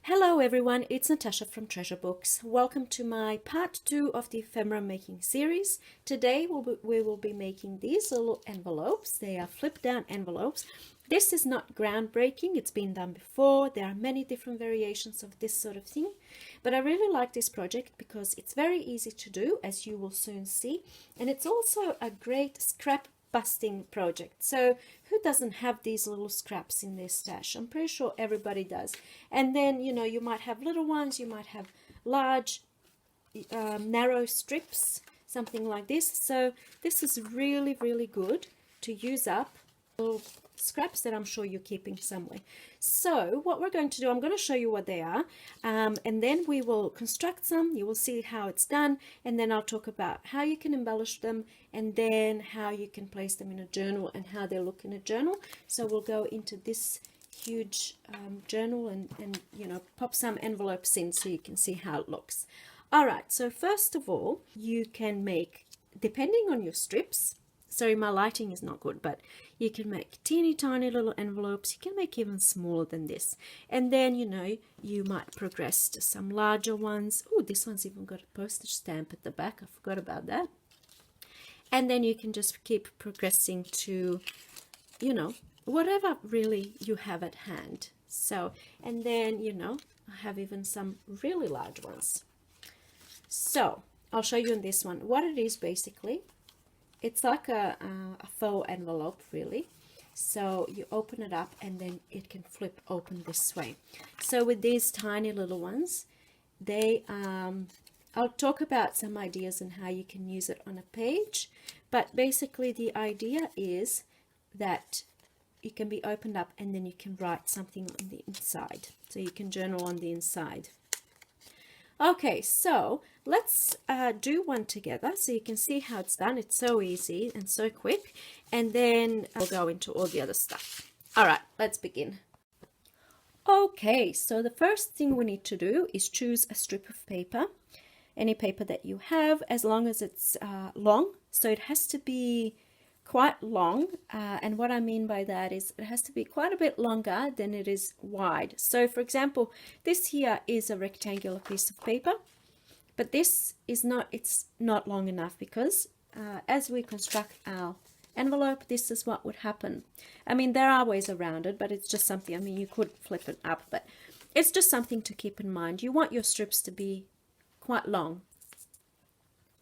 Hello everyone, it's Natasha from Treasure Books. Welcome to my part 2 of the ephemera making series. Today we will be making these little envelopes. They are flip down envelopes. This is not groundbreaking, it's been done before. There are many different variations of this sort of thing. But I really like this project because it's very easy to do, as you will soon see. And it's also a great scrap busting project. So who doesn't have these little scraps in their stash? I'm pretty sure everybody does. And then, you know, you might have little ones, you might have large narrow strips, something like this. So this is really, really good to use up little scraps that I'm sure you're keeping somewhere. So what we're going to do, I'm going to show you what they are, and then we will construct some. You will see how it's done, and then I'll talk about how you can embellish them, and then how you can place them in a journal and how they look in a journal. So we'll go into this huge journal and you know, pop some envelopes in so you can see how it looks. All right, so first of all, you can make, depending on your strips, sorry, my lighting is not good, but you can make teeny tiny little envelopes. You can make even smaller than this. And then, you know, you might progress to some larger ones. Oh, this one's even got a postage stamp at the back. I forgot about that. And then you can just keep progressing to, you know, whatever really you have at hand. So, and then, you know, I have even some really large ones. So I'll show you in this one what it is basically. It's like a faux envelope, really. So you open it up and then it can flip open this way. So with these tiny little ones, they I'll talk about some ideas on how you can use it on a page, but basically the idea is that it can be opened up and then you can write something on the inside. So you can journal on the inside. Okay, so let's do one together so you can see how it's done. It's so easy and so quick, and then I'll go into all the other stuff. All right, let's begin. Okay, so the first thing we need to do is choose a strip of paper, any paper that you have, as long as it's long. So it has to be quite long, and what I mean by that is it has to be quite a bit longer than it is wide. So for example, this here is a rectangular piece of paper, but this is not, it's not long enough because as we construct our envelope, this is what would happen. I mean, there are ways around it, but it's just something, I mean, you could flip it up, but it's just something to keep in mind. You want your strips to be quite long.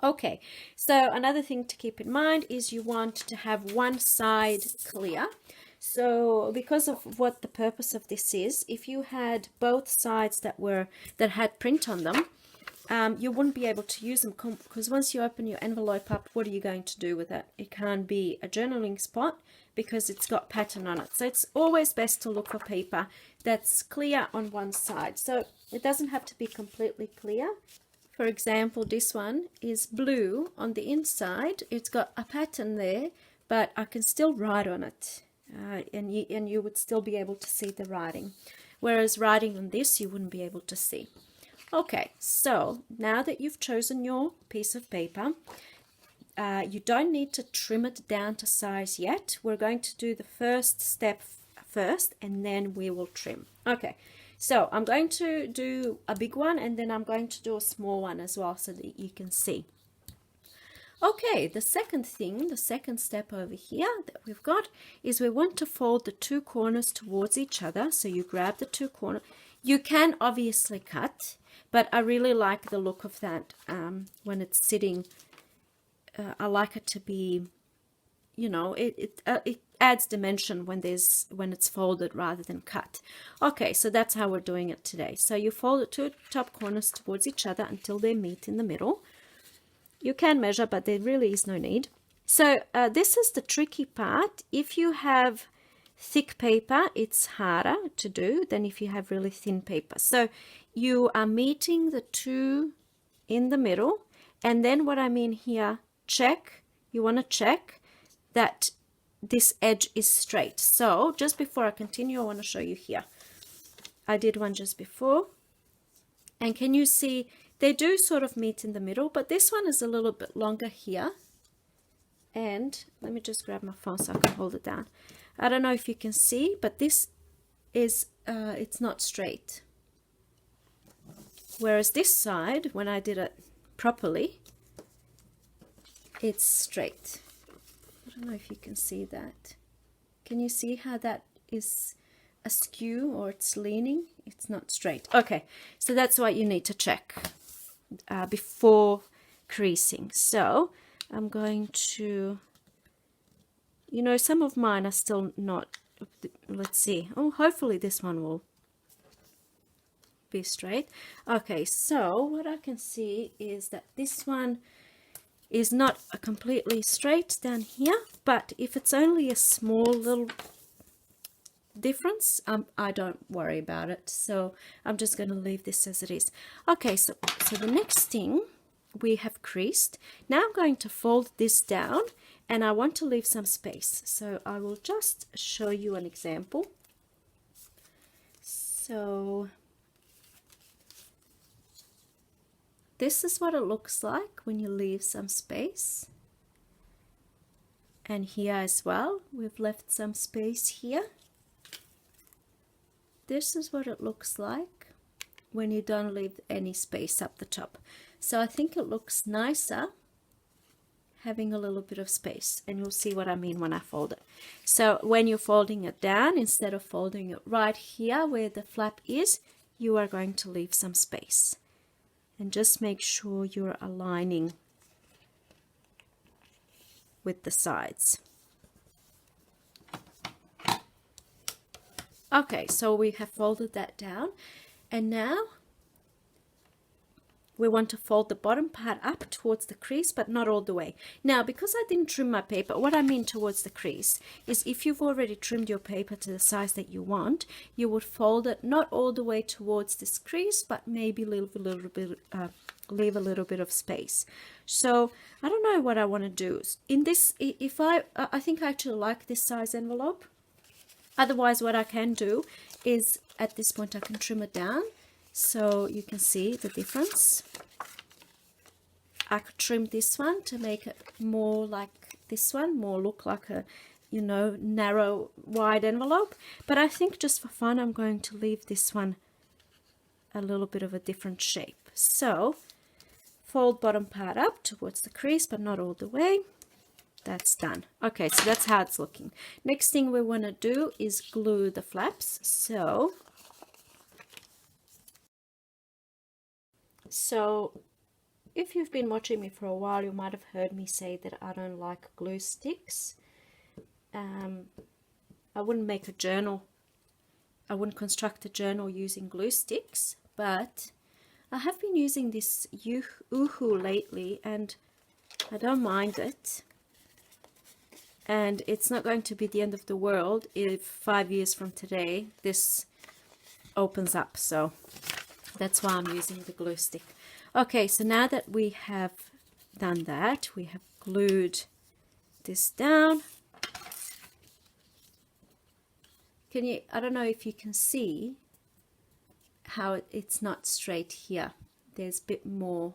Okay, so another thing to keep in mind is you want to have one side clear. So because of what the purpose of this is, if you had both sides that had print on them, you wouldn't be able to use them because once you open your envelope up, what are you going to do with it? It can't be a journaling spot because it's got pattern on it. So it's always best to look for paper that's clear on one side. So it doesn't have to be completely clear. For example, this one is blue on the inside. It's got a pattern there, but I can still write on it, and you would still be able to see the writing. Whereas writing on this, you wouldn't be able to see. Okay, so now that you've chosen your piece of paper, you don't need to trim it down to size yet. We're going to do the first step first, and then we will trim. Okay. So I'm going to do a big one and then I'm going to do a small one as well so that you can see. Okay, the second thing, the second step over here that we've got is we want to fold the two corners towards each other. So you grab the two corners. You can obviously cut, but I really like the look of that when it's sitting. I like it to be, you know, it adds dimension when it's folded rather than cut. Okay, so that's how we're doing it today. So you fold the two top corners towards each other until they meet in the middle. You can measure, but there really is no need. So this is the tricky part. If you have thick paper, it's harder to do than if you have really thin paper. So you are meeting the two in the middle, and then what I mean here, you want to check that this edge is straight. So just before I continue, I want to show you here. I did one just before, and can you see they do sort of meet in the middle, but this one is a little bit longer here. And let me just grab my phone so I can hold it down. I don't know if you can see, but this is it's not straight. Whereas this side, when I did it properly, it's straight. I don't know if you can see that. Can you see how that is askew, or it's leaning? It's not straight. Okay, so that's what you need to check before creasing. So I'm going to, you know, some of mine are still not, let's see. Oh, hopefully this one will be straight. Okay, so what I can see is that this one is not a completely straight down here, but if it's only a small little difference, I don't worry about it. So I'm just going to leave this as it is. Okay, so the next thing, we have creased. Now I'm going to fold this down, and I want to leave some space. So I will just show you an example. So this is what it looks like when you leave some space. And here as well, we've left some space here. This is what it looks like when you don't leave any space up the top. So I think it looks nicer having a little bit of space, and you'll see what I mean when I fold it. So when you're folding it down, instead of folding it right here where the flap is, you are going to leave some space. And just make sure you're aligning with the sides. Okay, so we have folded that down, and now we want to fold the bottom part up towards the crease, but not all the way. Now, because I didn't trim my paper, what I mean towards the crease is if you've already trimmed your paper to the size that you want, you would fold it not all the way towards this crease, but maybe leave a little bit of space. So I don't know what I want to do. In this, if I think I actually like this size envelope. Otherwise, what I can do is at this point I can trim it down so you can see the difference. I could trim this one to make it more like this one, more look like a, you know, narrow, wide envelope. But I think just for fun, I'm going to leave this one a little bit of a different shape. So fold bottom part up towards the crease, but not all the way. That's done. Okay, so that's how it's looking. Next thing we want to do is glue the flaps. So if you've been watching me for a while, you might have heard me say that I don't like glue sticks. I wouldn't make a journal. I wouldn't construct a journal using glue sticks, but I have been using this Uhu lately, and I don't mind it. And it's not going to be the end of the world if 5 years from today this opens up. So that's why I'm using the glue stick. Okay, so now that we have done that, we have glued this down. I don't know if you can see how it's not straight here. There's a bit more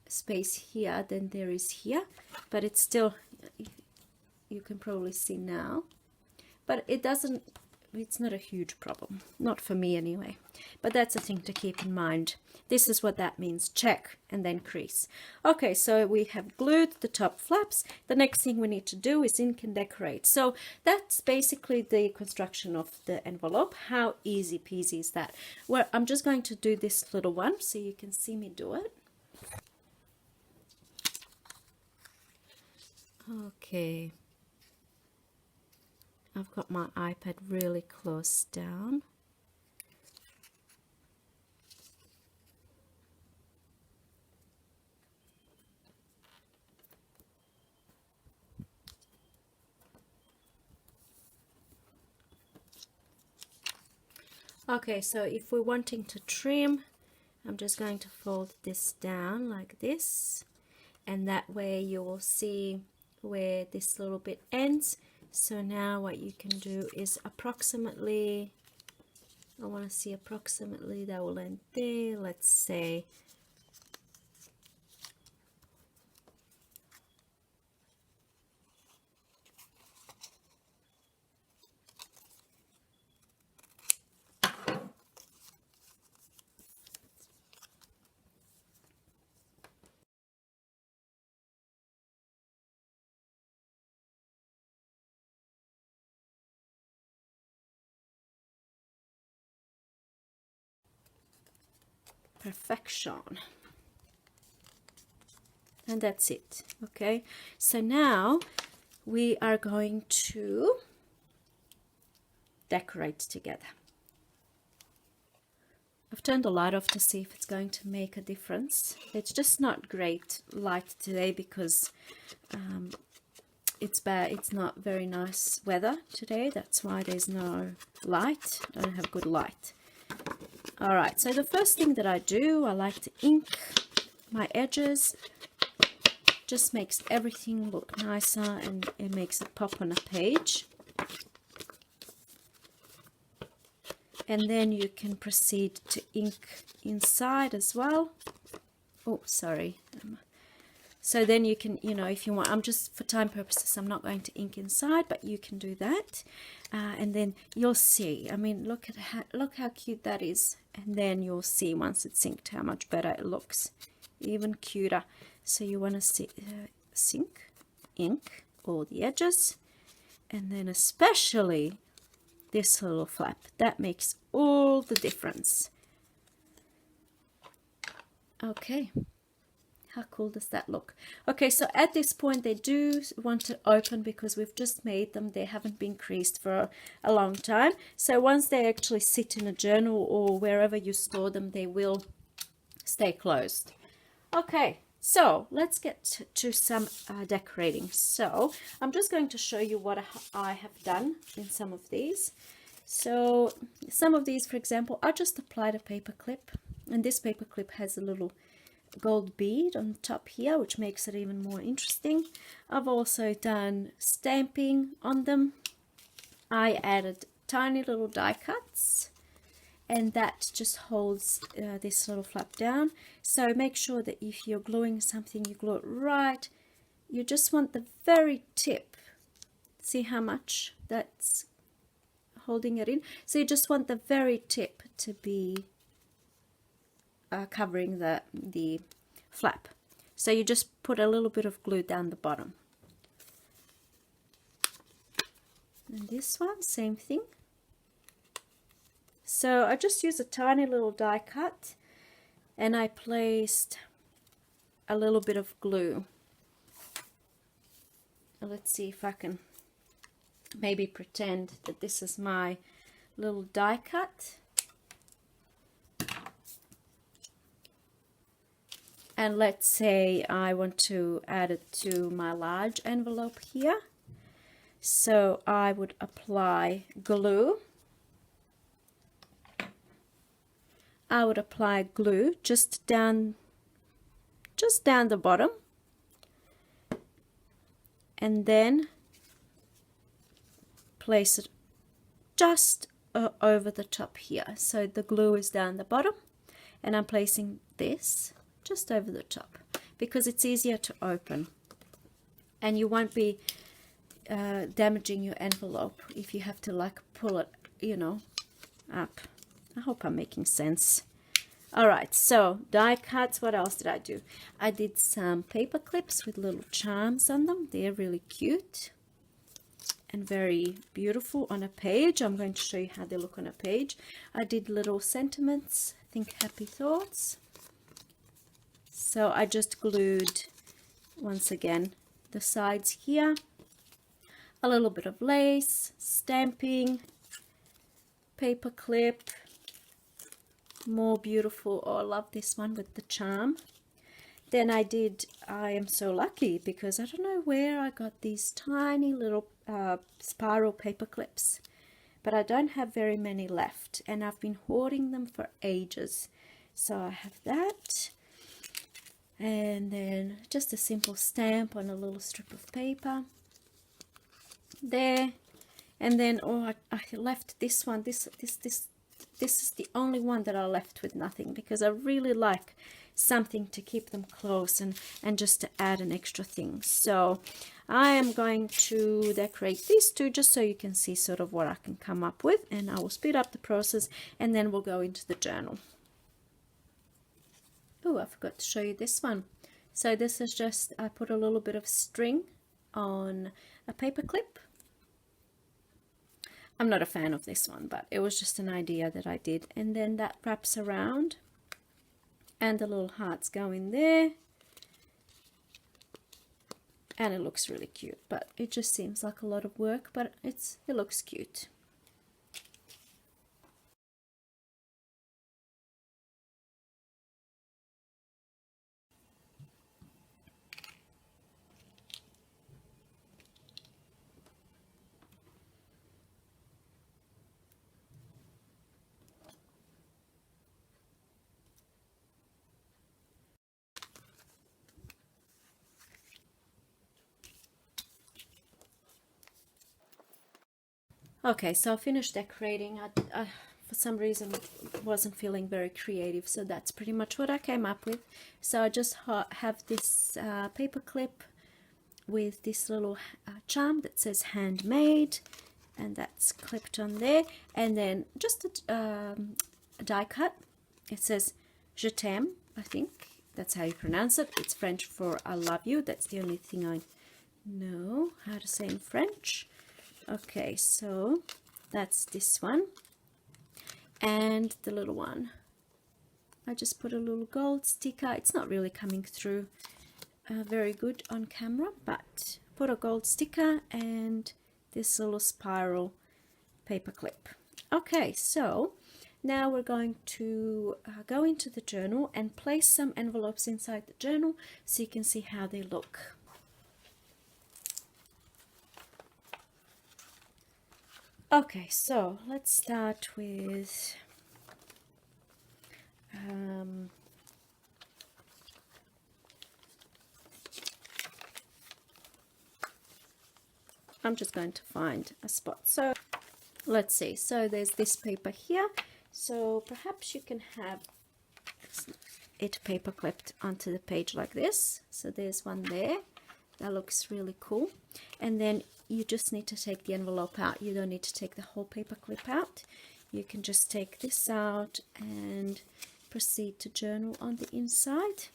space here than there is here, but it's still, you can probably see now, but it's not a huge problem, not for me anyway. But that's a thing to keep in mind. This is what that means: check and then crease. Okay, so we have glued the top flaps. The next thing we need to do is ink and decorate. So that's basically the construction of the envelope. How easy peasy is that? Well, I'm just going to do this little one so you can see me do it. Okay, I've got my iPad really close down. Okay, so if we're wanting to trim, I'm just going to fold this down like this, and that way you will see where this little bit ends. So now what you can do is approximately, I want to see approximately that will end there, let's say. Perfection. And that's it. Okay, so now we are going to decorate together. I've turned the light off to see if it's going to make a difference. It's just not great light today because it's bad. It's not very nice weather today. That's why there's no light. I don't have good light. All right, so the first thing that I do, I like to ink my edges. Just makes everything look nicer and it makes it pop on a page. And then you can proceed to ink inside as well. Oh, sorry. So then you can, you know, if you want, I'm just for time purposes, I'm not going to ink inside, but you can do that. And then you'll see, I mean, look how cute that is. And then you'll see once it's inked how much better it looks, even cuter. So you want to ink all the edges, and then especially this little flap. That makes all the difference. Okay, how cool does that look? Okay, so at this point they do want to open because we've just made them. They haven't been creased for a long time. So once they actually sit in a journal or wherever you store them, they will stay closed. Okay, so let's get to some decorating. So I'm just going to show you what I have done in some of these. So some of these, for example, I just applied a paper clip, and this paper clip has a little gold bead on the top here, which makes it even more interesting. I've also done stamping on them. I added tiny little die cuts, and that just holds this little flap down. So make sure that if you're gluing something, you glue it right. You just want the very tip. See how much that's holding it in? So you just want the very tip to be covering the flap. So you just put a little bit of glue down the bottom. And this one, same thing. So I just used a tiny little die cut, and I placed a little bit of glue. Let's see if I can maybe pretend that this is my little die cut. And let's say I want to add it to my large envelope here. So I would apply glue. I would apply glue just down the bottom, and then place it just over the top here. So the glue is down the bottom, and I'm placing this just over the top because it's easier to open, and you won't be damaging your envelope if you have to like pull it, you know, up. I hope I'm making sense. All right, so die cuts. What else did I do? I did some paper clips with little charms on them. They're really cute and very beautiful on a page. I'm going to show you how they look on a page. I did little sentiments, think happy thoughts. So I just glued, once again, the sides here. A little bit of lace, stamping, paper clip. More beautiful. Oh, I love this one with the charm. Then I am so lucky because I don't know where I got these tiny little spiral paper clips, but I don't have very many left, and I've been hoarding them for ages. So I have that, and then just a simple stamp on a little strip of paper there. And then I left this one. This is the only one that I left with nothing because I really like something to keep them close and just to add an extra thing. So I am going to decorate these two just so you can see sort of what I can come up with, and I will speed up the process and then we'll go into the journal. Oh, I forgot to show you this one. So this is just, I put a little bit of string on a paper clip. I'm not a fan of this one, but it was just an idea that I did. And then that wraps around and the little hearts go in there, and it looks really cute. But it just seems like a lot of work, but it looks cute. Okay, so I finished decorating. I for some reason wasn't feeling very creative, so that's pretty much what I came up with. So I just have this paper clip with this little charm that says handmade, and that's clipped on there, and then just a die cut. It says je t'aime, I think that's how you pronounce it. It's French for I love you. That's the only thing I know how to say in French. Okay, so that's this one, and the little one, I just put a little gold sticker. It's not really coming through very good on camera, but put a gold sticker and this little spiral paper clip. Okay, so now we're going to go into the journal and place some envelopes inside the journal so you can see how they look. Okay, so let's start with I'm just going to find a spot. So let's see, so there's this paper here, so perhaps you can have it paper clipped onto the page like this. So there's one there, that looks really cool. And then you just need to take the envelope out. You don't need to take the whole paper clip out. You can just take this out and proceed to journal on the inside.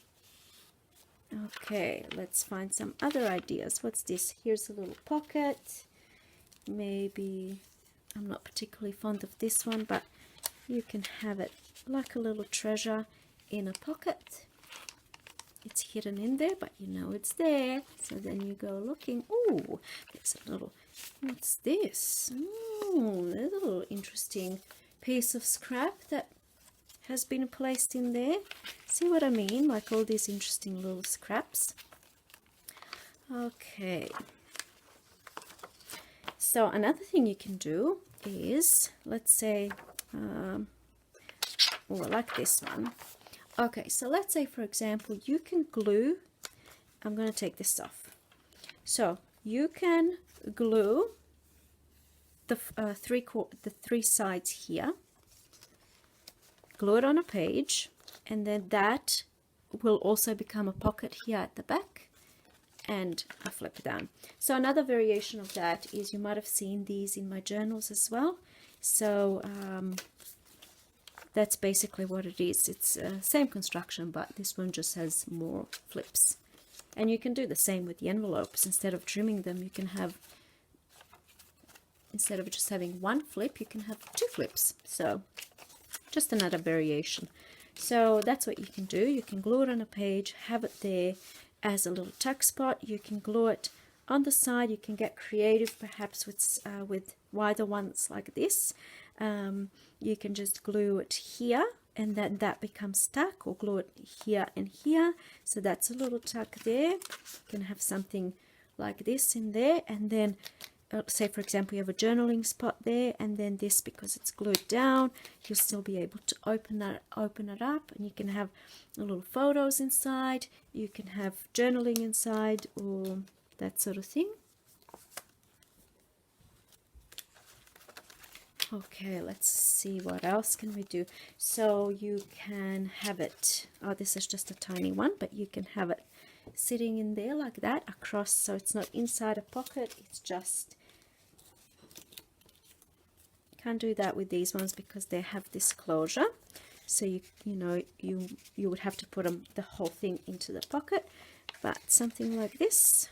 Okay, let's find some other ideas. What's this? Here's a little pocket. Maybe, I'm not particularly fond of this one, but you can have it like a little treasure in a pocket. It's hidden in there, but you know it's there. So then you go looking. Oh, there's a little, what's this? Oh, there's a little interesting piece of scrap that has been placed in there. See what I mean? Like all these interesting little scraps. Okay. So another thing you can do is, let's say, like this one. Okay, so let's say, for example, you can glue, I'm going to take this off. So you can glue the three sides here, glue it on a page, and then that will also become a pocket here at the back and a flip down. So another variation of that is, you might have seen these in my journals as well. So that's basically what it is. It's same construction, but this one just has more flips. And you can do the same with the envelopes. Instead of trimming them, you can have, instead of just having one flip, you can have two flips. So just another variation. So that's what you can do. You can glue it on a page, have it there as a little tuck spot. You can glue it on the side. You can get creative, perhaps with wider ones like this. You can just glue it here, and then that becomes stuck, or glue it here and here. So that's a little tuck there. You can have something like this in there, and then say, for example, you have a journaling spot there, and then this, because it's glued down, you'll still be able to open it up, and you can have little photos inside. You can have journaling inside, or that sort of thing. Okay, let's see, what else can we do? So you can have it, oh, this is just a tiny one, but you can have it sitting in there like that across, so it's not inside a pocket, it's just, can't do that with these ones because they have this closure. So you know you would have to put the whole thing into the pocket, but something like this,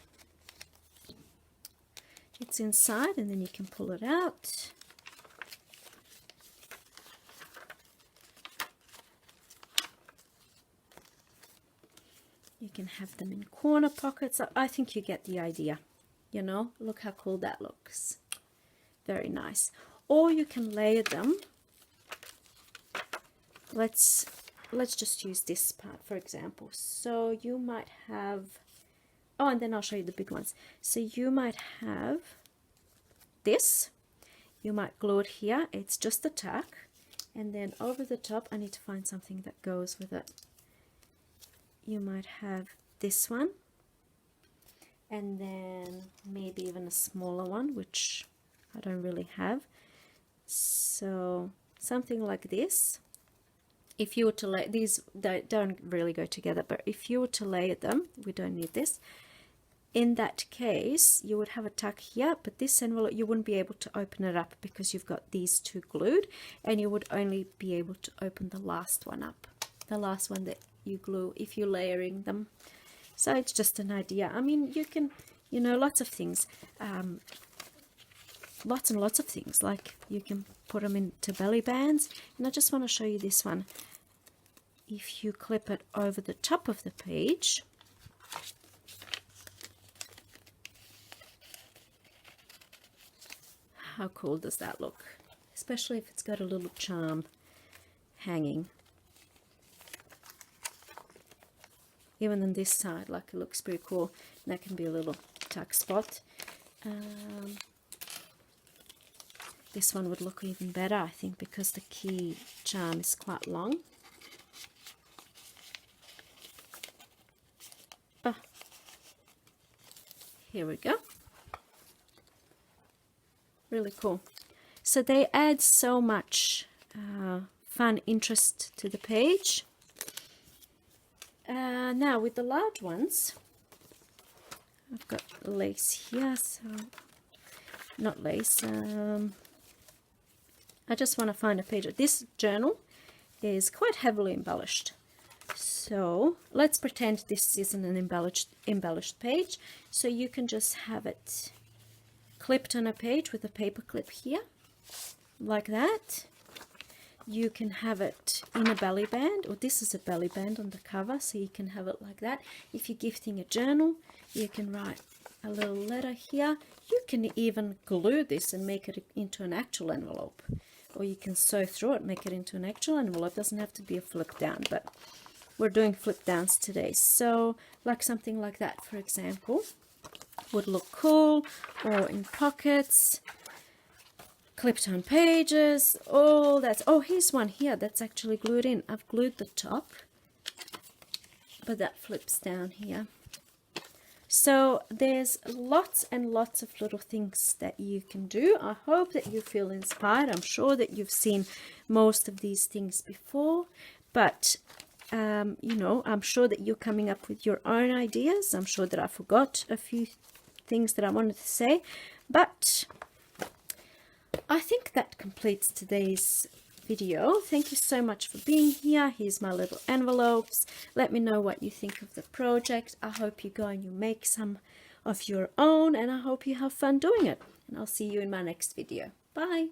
it's inside, and then you can pull it out. You can have them in corner pockets. I think you get the idea. You know, look how cool that looks. Very nice. Or you can layer them. Let's just use this part for example. So you might have, oh, and then I'll show you the big ones. So you might have this. You might glue it here. It's just a tack. And then over the top, I need to find something that goes with it. You might have this one. And then maybe even a smaller one, which I don't really have. So something like this. If you were to lay these, don't really go together, but if you were to layer them, we don't need this. In that case, you would have a tuck here, but this envelope, you wouldn't be able to open it up because you've got these two glued, and you would only be able to open the last one up, the last one that you glue if you're layering them. So it's just an idea. I mean, you can, you know, lots of things, lots and lots of things, like you can put them into belly bands. And I just want to show you this one. If you clip it over the top of the page, how cool does that look? Especially if it's got a little charm hanging. Even on this side, like, it looks pretty cool. And that can be a little tuck spot. This one would look even better, I think, because the key charm is quite long. Oh, here we go. Really cool. So they add so much fun interest to the page. Now with the large ones, I've got lace here, so not lace. I just want to find a page. This journal is quite heavily embellished, so let's pretend this isn't an embellished page. So you can just have it clipped on a page with a paper clip here, like that. You can have it in a belly band, or this is a belly band on the cover, so you can have it like that. If you're gifting a journal, you can write a little letter here. You can even glue this and make it into an actual envelope, or you can sew through it, make it into an actual envelope. It doesn't have to be a flip down, but we're doing flip downs today. So like something like that, for example, would look cool, or in pockets, clipped on pages. Oh, that's, oh, here's one here that's actually glued in. I've glued the top, but that flips down here. So there's lots and lots of little things that you can do. I hope that you feel inspired. I'm sure that you've seen most of these things before, but you know, I'm sure that you're coming up with your own ideas. I'm sure that I forgot a few things that I wanted to say, but I think that completes today's video. Thank you so much for being here. Here's my little envelopes. Let me know what you think of the project. I hope you go and you make some of your own, and I hope you have fun doing it. And I'll see you in my next video. Bye.